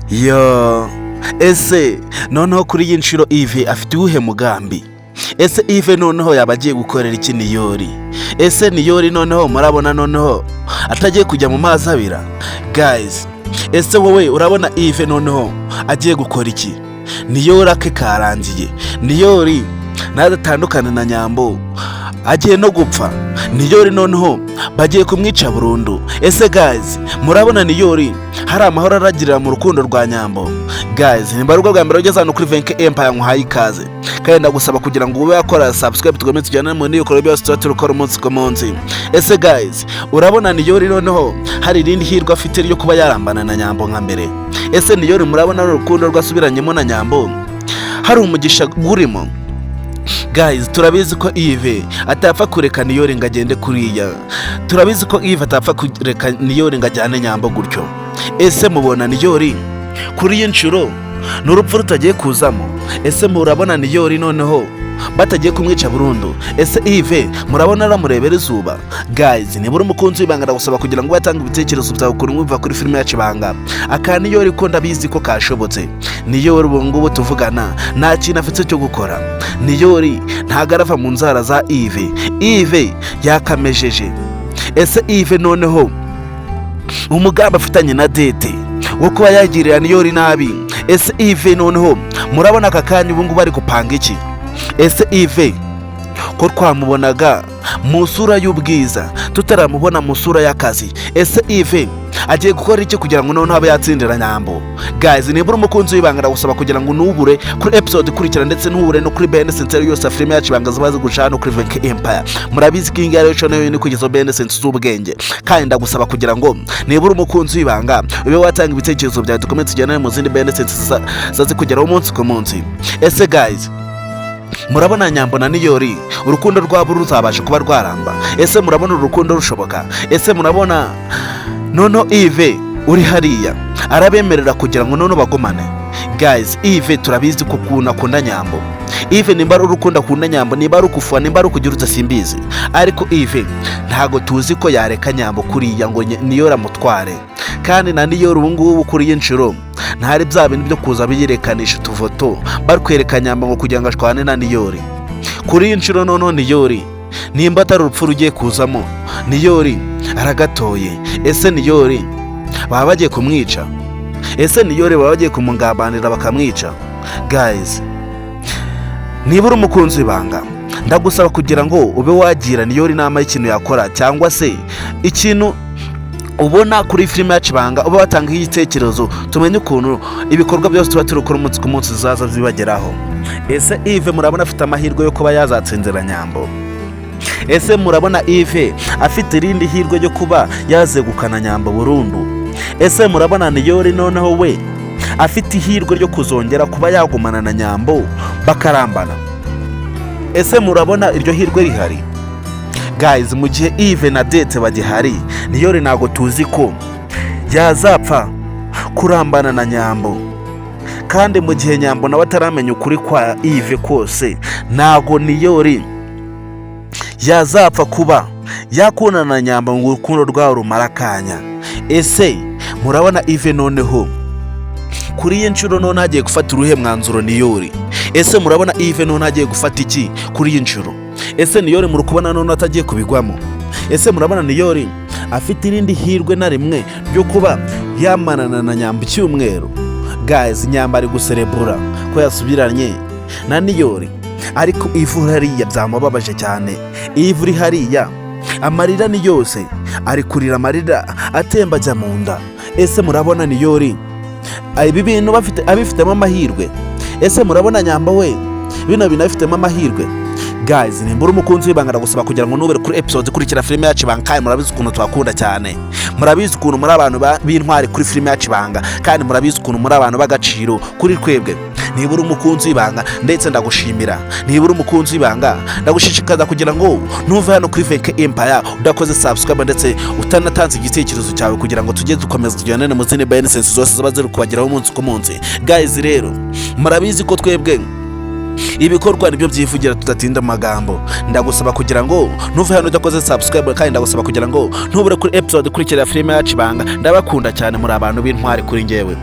Yo, ese noneho kuri iyi nshuro Yves afite uwuhe mugambi? Ese Yves noneho yaba agiye gukorera iki Niyori? Ese Niyori noneho murabona noneho atagiye kujya mu mazi abira? Guys, ese wowe urabona Yves noneho agiye gukora iki? Niyori ake karangiye. Niyori nadatandukana na Nyambo agiye no gupfa. Niyori noneho bagiye kumwica burundu. Ese guys, murabona Niyori hari amahoro aragirira mu rukundo rwa Nyambo? Guys, nimba rugo bwa mbere ugeze hano kuri Venke Empire nkuhaye ikaze, kandi ndagusaba kugira ngo ube yakora subscribe tugome tujyane mu niyokoro byose turakora umunsi ku munsi. Ese guys, urabona Niyori noneho hari irindi hirwa afite ryo kuba yarambana na Nyambo nka mbere? Ese Niyori murabona urukundo rwasubiranyemo na Nyambo hari umugisha gurimo? Guys, turabizi ko Yves atapfa kureka Niyori ngo agende kuriya. Turabizi ko Yves atapfa kureka Niyori ngo ajyane Nyambo gutyo. Ese mubona Niyori kuri iyi nshuro n'urupfu rutagiye kuzamo? Ese murabona Niyori noneho batagiye kumwica burundu? Ese Yves murabona aramurebera izuba? Guys, nibura umukunzi w'ibanga ndagusaba kugira ngo watange ibitekerezo byawe kuri mwumva kuri filime yacu Ibanga. Aka Niyori ko ndabizi ko kashobotse. Niyori ubu ngubu tuvugana nta kintu afite cyo gukora. Niyori ntago arava mu nzara za Yves. Yves yakamejeje. Ese Yves noneho umugambi afitanye na Dede wo kuba yagirira Niyori nabi? Ese Yves noneho murabona aka kanya ubu ngubu ari gupanga iki? Ese Yves ko twamubonaga mu sura y'ubwiza tutaramubona mu sura y'akazi, ese Yves agiye gukora iki kugira ngo noneho abe yatsindira Nyambo? Guys, nibura umukunzi w'ibanga ndagusaba kugira ngo nubure kuri episode ikurikira ndetse nubure no kuri BNSense yose filime yacu Ibanga zibaze gucana no kuri Venke Empire. Murabizi ko ingi rero nayo ni kugeza BNSense z'ubwenge, kandi ndagusaba kugira ngo nibura umukunzi w'ibanga ube watanga ibitekerezo byawe dukomeze tujyane mu zindi BNSense zazi kugeraho umunsi ku munsi. Ese guys, murabona Nyambo na Niyori urukundo rwabo ruzabasha kuba rwaramba? Ese murabona urukundo rushoboka? Ese murabona noneho Yves uri hariya arabemerera kugira ngo noneho bagumane? Guys, Yves turabizi ko akunda Nyambo. Yves nimba ari urukundo akunda Nyambo, nimba ari ukufuwa, nimba ari ukugira simbizi, ariko Yves ntago tuzi ko yareka Nyambo kuriya ngo Niyori amutware. Kandi na Niyori ubu ngubu kuri iyi nshuro ntari bya bintu byo kuza biyirekanisha utuvoto bari kwereka Nyambo ngo kugira ngo ashwane na Niyori. Kuri iyi nshuro noneho Niyori nimba atari urupfu rugiye kuzamo, Niyori aragatoye. Ese Niyori baba bagiye kumwica? Ese Niyori baba bagiye kumungabanira bakamwica? Guys, nibura umukunzi w'ibanga ndagusaba kugira ngo ube wagira Niyori inama y'ikintu yakora, cyangwa se ikintu ubona kuri filime yacu Ibanga uba watanga igitekerezo tumenye ukuntu ibikorwa byose tuba turukora umunsi ku munsi zaza zibageraho. Ese Yves murabona afite amahirwe yo kuba yazatsindira Nyambo? Ese murabona Yves afite irindi hirwe ryo kuba yazegukana Nyambo burundu? Ese murabona Niyori noneho we afite ihirwe ryo kuzongera kuba yagumana na Nyambo bakarambana? Ese murabona iryo hirwe rihari? Guys, mu gihe Yves na Dede bagihari, Niyori ntago tuzi ko yazapfa kurambana na Nyambo. Kandi mu gihe Nyambo nawe ataramenya ukuri kwa Yves kose, ntago Niyori yazapfa kuba yakundana na Nyambo ngo urukundo rwawe rumara akanya. Ese murabona Yves noneho kuri iyi nshuro none agiye gufata uruhe mwanzuro Niyori? Ese murabona Yves none agiye gufata iki kuri iyi nshuro? Ese Niyori muri kubona none atagiye kubigwamo? Ese murabona Niyori afite irindi hirwe na rimwe ryo kuba yamanana na Nyambo icyumweru? Guys, Nyambo ari guserebura ko yasubiranye na Niyori, ariko Yves hariya byamubabaje cyane. Yves uri hariya amarira ni yose ari kurira, amarira atemba ajya mu nda. Ese murabona Niyori ibi bintu abifitemo amahirwe? Ese murabona Nyambo we bino bintu abifitemo amahirwe? Guys, nimbura umukunzi w'ibanga ndagusaba kugira ngo nubere kuri episode ikurikira filime yacu Ibanga, kandi murabizi ukuntu twakunda cyane. Murabizi ukuntu muri abantu b'intwari kuri filime yacu Ibanga, kandi murabizi ukuntu muri abantu b'agaciro kuri twebwe. Nibura umukunzi w'ibanga ndetse ndagushimira. Nibura umukunzi w'ibanga ndagushishikaza kugira ngo ntuve hano kuri Venke Empire udakoze subscribe ndetse utanatanze igitekerezo cyawe kugira ngo tujye dukomeza tujyane mu zindi BNSense zose ziba ziri kubageraho umunsi ku munsi. Guys, rero murabizi ko twebwe ibikorwa nibyo byivugira tudatinda amagambo. Ndagusaba kugira ngo ntuve hano udakoze subscribe, kandi ndagusaba kugira ngo ntubure kuri episode ikurikira filime yacu Ibanga. Ndabakunda cyane, muri abantu b'intwari kuri ngewe.